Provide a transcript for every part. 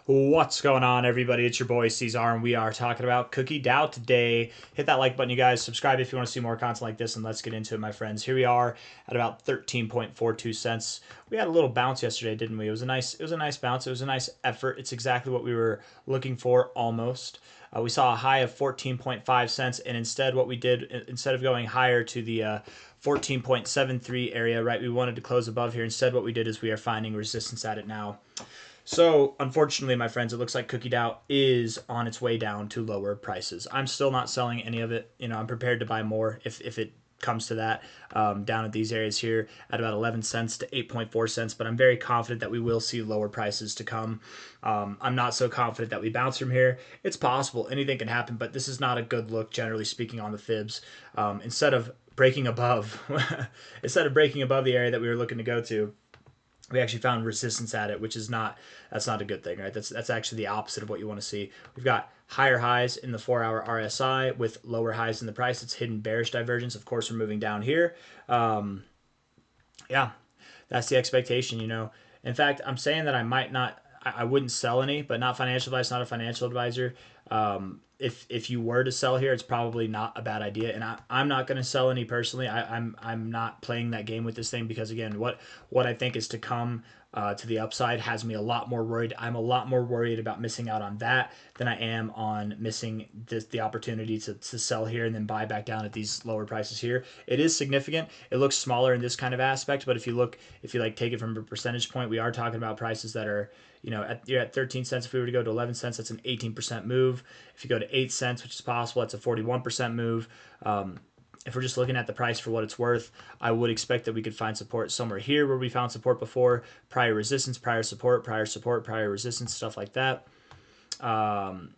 What's going on, everybody? It's your boy C-Zar, and we are talking about Cookie DAO today. Hit that like button, you guys. Subscribe if you want to see more content like this, and let's get into it, my friends. Here we are at about 13.42 cents. We had a little bounce yesterday, didn't we? It was a nice bounce. It was a nice effort. It's exactly what we were looking for, almost. We saw a high of 14.5 cents, and instead, what we did, instead of going higher to the 14.73 area, right, we wanted to close above here. Instead, what we did is we are finding resistance at it now. So, unfortunately, my friends, it looks like Cookie DAO is on its way down to lower prices. I'm still not selling any of it. I'm prepared to buy more if it comes to that, down at these areas here at about 11 cents to 8.4 cents. But I'm very confident that we will see lower prices to come. I'm not so confident that we bounce from here. It's possible. Anything can happen, but this is not a good look, generally speaking, on the fibs. Instead of breaking above, instead of breaking above the area that we were looking to go to, we actually found resistance at it, which is that's not a good thing, right? That's actually the opposite of what you want to see. We've got higher highs in the 4-hour RSI with lower highs in the price. It's hidden bearish divergence. Of course, we're moving down here. Yeah, that's the expectation. In fact, I'm saying that I wouldn't sell any, but not financial advice, not a financial advisor. If you were to sell here, it's probably not a bad idea. And I'm not going to sell any personally. I'm not playing that game with this thing because, again, what I think is to come to the upside has me a lot more worried. I'm a lot more worried about missing out on that than I am on missing the opportunity to sell here and then buy back down at these lower prices here. It is significant. It looks smaller in this kind of aspect, but if you take it from a percentage point, we are talking about prices that are, you're at 13 cents. If we were to go to 11 cents, that's an 18% move. If you go to 8 cents, which is possible, that's a 41% move. If we're just looking at the price for what it's worth, I would expect that we could find support somewhere here where we found support before, prior resistance, prior support, prior resistance, stuff like that.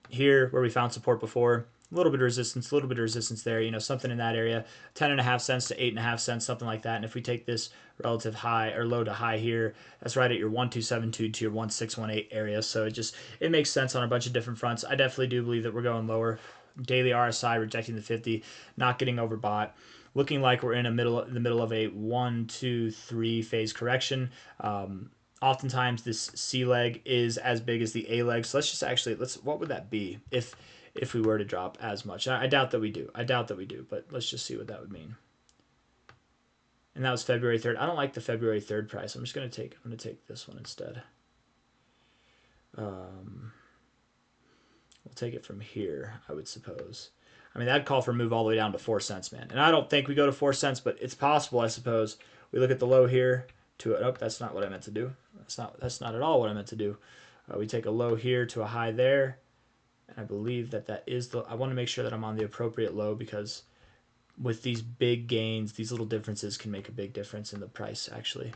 Here where we found support before, a little bit of resistance there, something in that area, 10.5 cents to 8.5 cents, something like that. And if we take this relative high or low to high here, that's right at your 1272 to your 1618 area. So it makes sense on a bunch of different fronts. I definitely do believe that we're going lower. Daily RSI rejecting the 50, not getting overbought, looking like we're in the middle of a 1, 2, 3 phase correction. Oftentimes this C leg is as big as the A leg. So what would that be if we were to drop as much? I doubt that we do. But let's just see what that would mean. And that was February 3rd. I don't like the February 3rd price. I'm going to take this one instead. We'll take it from here, I would suppose. I mean, that'd call for a move all the way down to 4 cents, man. And I don't think we go to 4 cents, but it's possible, I suppose. We look at the low here to it. Oh, that's not what I meant to do. That's not at all what I meant to do. We take a low here to a high there. And I believe that is I want to make sure that I'm on the appropriate low because with these big gains, these little differences can make a big difference in the price, actually.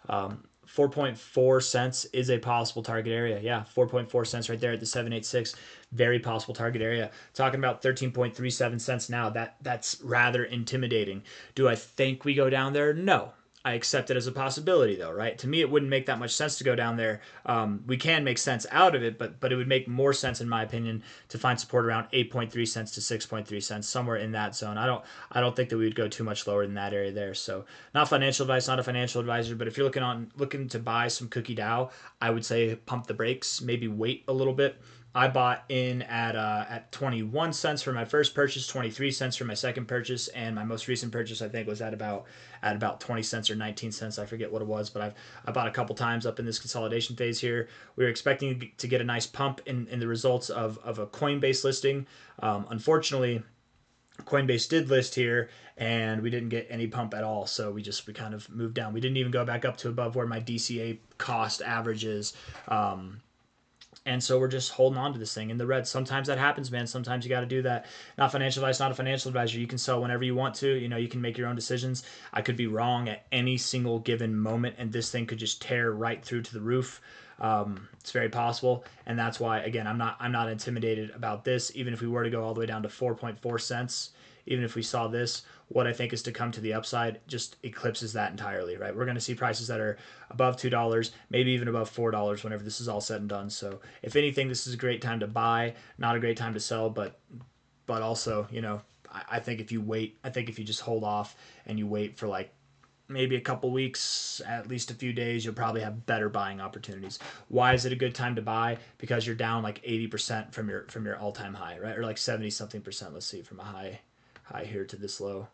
4.4 cents is a possible target area. Yeah, 4.4 cents right there at the 786. Very possible target area. Talking about 13.37 cents now. That's rather intimidating. Do I think we go down there? No. I accept it as a possibility, though, right? To me, it wouldn't make that much sense to go down there. We can make sense out of it, but it would make more sense, in my opinion, to find support around 8.3 cents to 6.3 cents, somewhere in that zone. I don't think that we would go too much lower than that area there. So, not financial advice, not a financial advisor, but if you're looking to buy some Cookie DAO, I would say pump the brakes, maybe wait a little bit. I bought in at 21 cents for my first purchase, 23 cents for my second purchase, and my most recent purchase I think was at about 20 cents or 19 cents. I forget what it was, but I bought a couple times up in this consolidation phase here. We were expecting to get a nice pump in the results of a Coinbase listing. Unfortunately, Coinbase did list here, and we didn't get any pump at all. So we kind of moved down. We didn't even go back up to above where my DCA cost average is. And so we're just holding on to this thing in the red. Sometimes that happens, man. Sometimes you got to do that. Not financial advice, not a financial advisor. You can sell whenever you want to. You can make your own decisions. I could be wrong at any single given moment, and this thing could just tear right through to the roof. It's very possible, and that's why, again, I'm not intimidated about this. Even if we were to go all the way down to 4.4 cents, even if we saw this, what I think is to come to the upside just eclipses that entirely, right? We're going to see prices that are above $2, maybe even above $4 whenever this is all said and done. So if anything, this is a great time to buy, not a great time to sell, but also, I think if you wait, I think if you just hold off and you wait for like maybe a couple weeks, at least a few days, you'll probably have better buying opportunities. Why is it a good time to buy? Because you're down like 80% from your all-time high, right? Or like 70 something percent. Let's see, from a high here to this low.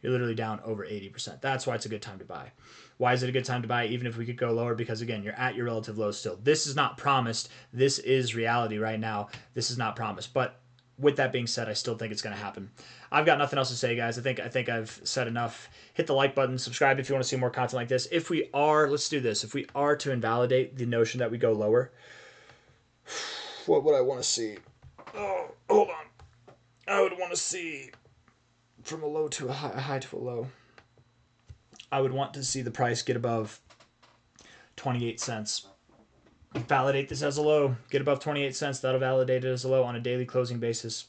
You're literally down over 80%. That's why it's a good time to buy. Why is it a good time to buy even if we could go lower? Because again, you're at your relative low still. This is not promised. This is reality right now. This is not promised. But with that being said, I still think it's going to happen. I've got nothing else to say, guys. I think I've said enough. Hit the like button, subscribe if you want to see more content like this. If we are, let's do this. If we are to invalidate the notion that we go lower, what would I want to see? Oh, hold on. I would want to see from a low to a high to a low. I would want to see the price get above 28 cents. Validate this as a low. Get above 28 cents. That'll validate it as a low on a daily closing basis.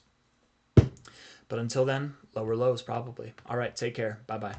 But until then, lower lows probably. All right, take care. Bye-bye.